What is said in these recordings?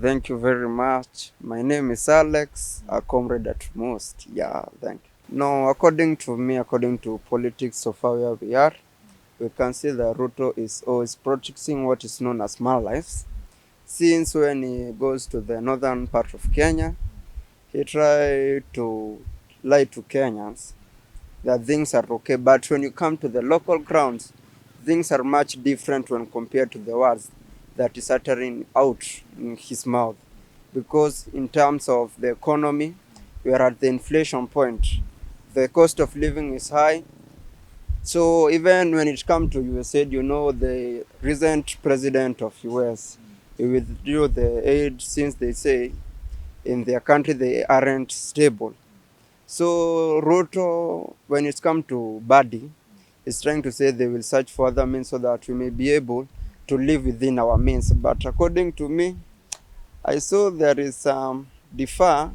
Thank you very much. My name is Alex, a comrade at most. Yeah, thank you. No, according to me, according to politics so far where we are, we can see that Ruto is always protecting what is known as lives. Since when he goes to the northern part of Kenya, he tried to lie to Kenyans that things are okay. But when you come to the local grounds, things are much different when compared to the words that is uttering out in his mouth. Because in terms of the economy, we are at the inflation point. The cost of living is high. So even when it comes to USA, the recent president of US, he withdrew the aid since they say in their country they aren't stable. So Ruto, when it's come to Badi, is trying to say they will search for other means so that we may be able to live within our means. But according to me, I saw there is some defer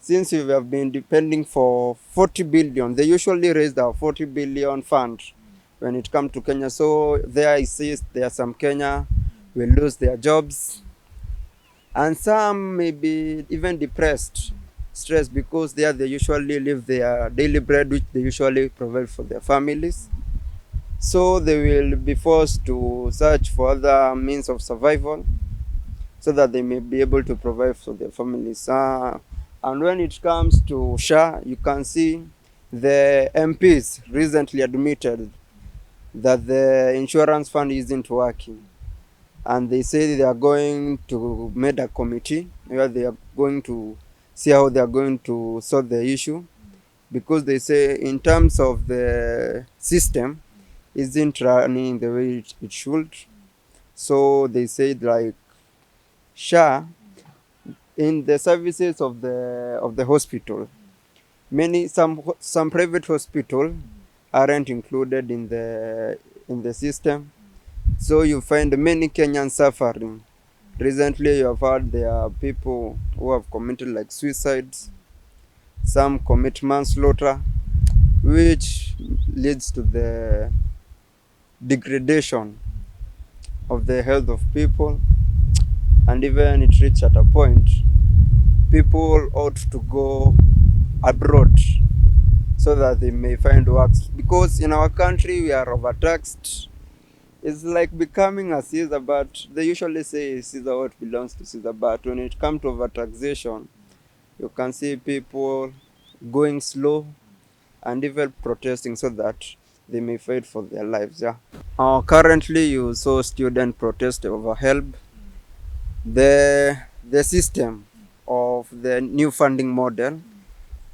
since we have been depending for 40 billion. They usually raise the 40 billion fund when it comes to Kenya. So there I see there are some Kenya will lose their jobs and some may be even depressed, stressed because there they usually live their daily bread which they usually provide for their families. So they will be forced to search for other means of survival so that they may be able to provide for their families. And when it comes to SHA, you can see the MPs recently admitted that the insurance fund isn't working. And they say they are going to make a committee where they are going to see how they are going to solve the issue. Because they say in terms of the system, isn't running the way it should. So they said like SHA in the services of the hospital. Some private hospital aren't included in the system. So you find many Kenyans suffering. Recently you have heard there are people who have committed like suicides, some commit manslaughter, which leads to the degradation of the health of people. And even it reached at a point, people ought to go abroad so that they may find works. Because in our country we are overtaxed. It's like becoming a Caesar, but they usually say Caesar what belongs to Caesar. But when it comes to overtaxation, you can see people going slow and even protesting so that they may fight for their lives. Yeah. Currently, you saw student protest over help. The system of the new funding model,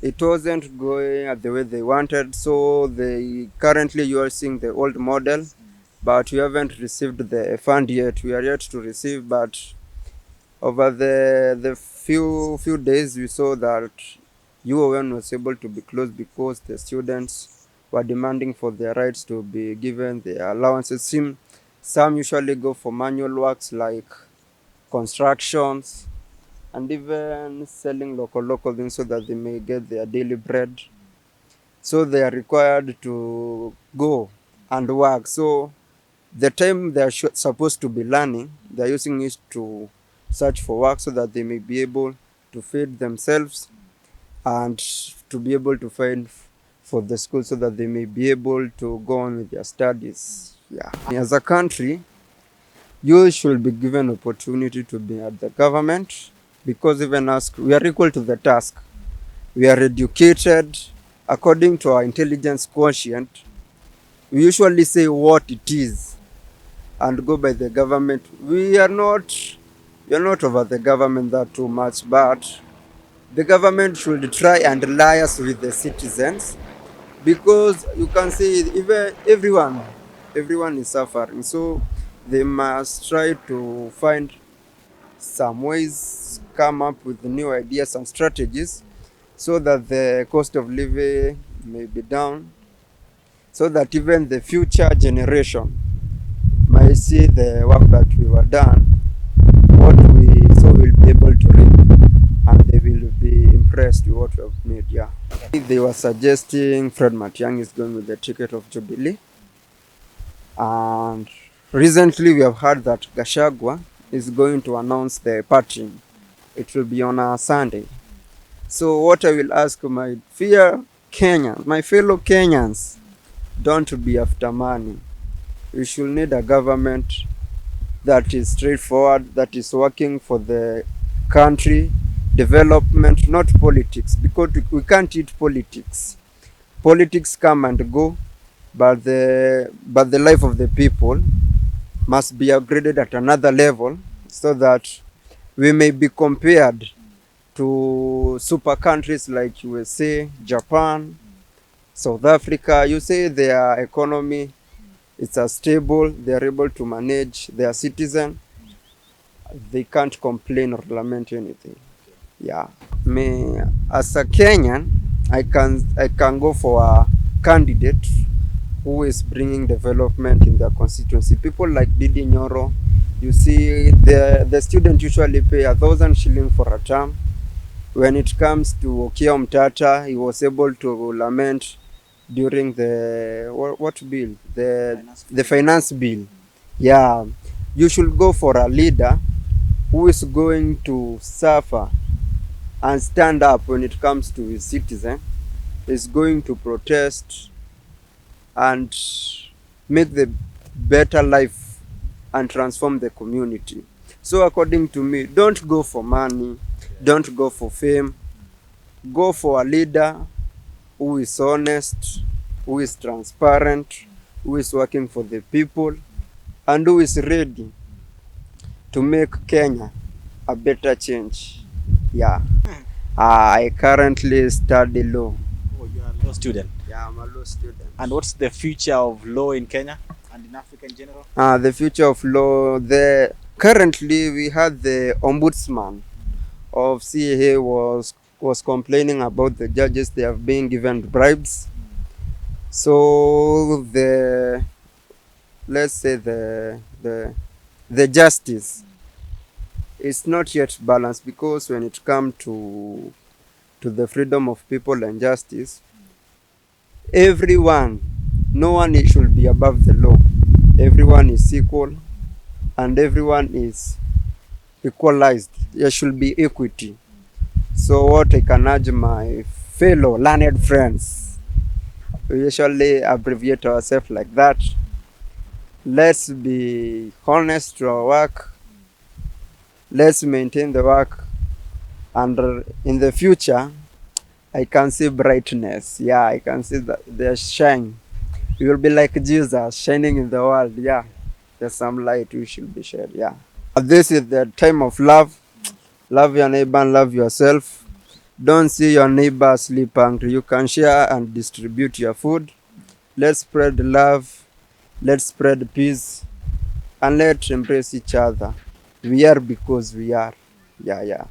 it wasn't going the way they wanted. So they currently you are seeing the old model, but we haven't received the fund yet. We are yet to receive, but over the few days we saw that UON was able to be closed because the students were demanding for their rights to be given their allowances. Some usually go for manual works like constructions and even selling local things so that they may get their daily bread. So they are required to go and work. So the time they are supposed to be learning, they are using it to search for work so that they may be able to feed themselves and to be able to find for the school so that they may be able to go on with their studies. Yeah. As a country, you should be given opportunity to be at the government because even us, we are equal to the task. We are educated according to our intelligence quotient. We usually say what it is and go by the government. We are not over the government that too much, but the government should try and liaise with the citizens because you can see even everyone is suffering. So they must try to find some ways, come up with new ideas and strategies so that the cost of living may be down, so that even the future generation might see the work that we were done, we'll be able to reap and they will be impressed with what we have made. Yeah. They were suggesting Fred Matiang'i is going with the ticket of Jubilee. And recently we have heard that Gachagua is going to announce the party. It will be on a Sunday. So what I will ask my fellow Kenyans, don't be after money. We should need a government that is straightforward, that is working for the country development, not politics, because we can't eat politics. Politics come and go, but the life of the people must be upgraded at another level so that we may be compared to super countries like USA, Japan, South Africa. You say their economy is stable, they are able to manage their citizen, they can't complain or lament anything. Yeah. Me as a Kenyan, I can go for a candidate who is bringing development in their constituency. People like Didi Nyoro, you see the student usually pay 1,000 shillings for a term. When it comes to Okiya Mtata, he was able to lament during the what bill? The finance bill. Yeah. You should go for a leader who is going to suffer and stand up when it comes to his citizen, is going to protest and make the better life and transform the community. So according to me, don't go for money, don't go for fame, go for a leader who is honest, who is transparent, who is working for the people, and who is ready to make Kenya a better change. Yeah. I currently study law. Oh, you are a law student? Yeah, I'm a law student. And what's the future of law in Kenya and in Africa in general? The future of law, currently we had the ombudsman of CAA was complaining about the judges, they have been given bribes. So let's say the justice is not yet balanced, because when it comes to the freedom of people and justice, everyone, no one should be above the law. Everyone is equal and everyone is equalized. There should be equity. So what I can urge my fellow learned friends, we usually abbreviate ourselves like that. Let's be honest to our work. Let's maintain the work, and in the future, I can see brightness. Yeah, I can see the shine. We will be like Jesus shining in the world. Yeah, there's some light we should be shared. Yeah. This is the time of love. Love your neighbor and love yourself. Don't see your neighbor sleep hungry. You can share and distribute your food. Let's spread love. Let's spread peace. And let's embrace each other. We are because we are. Yeah.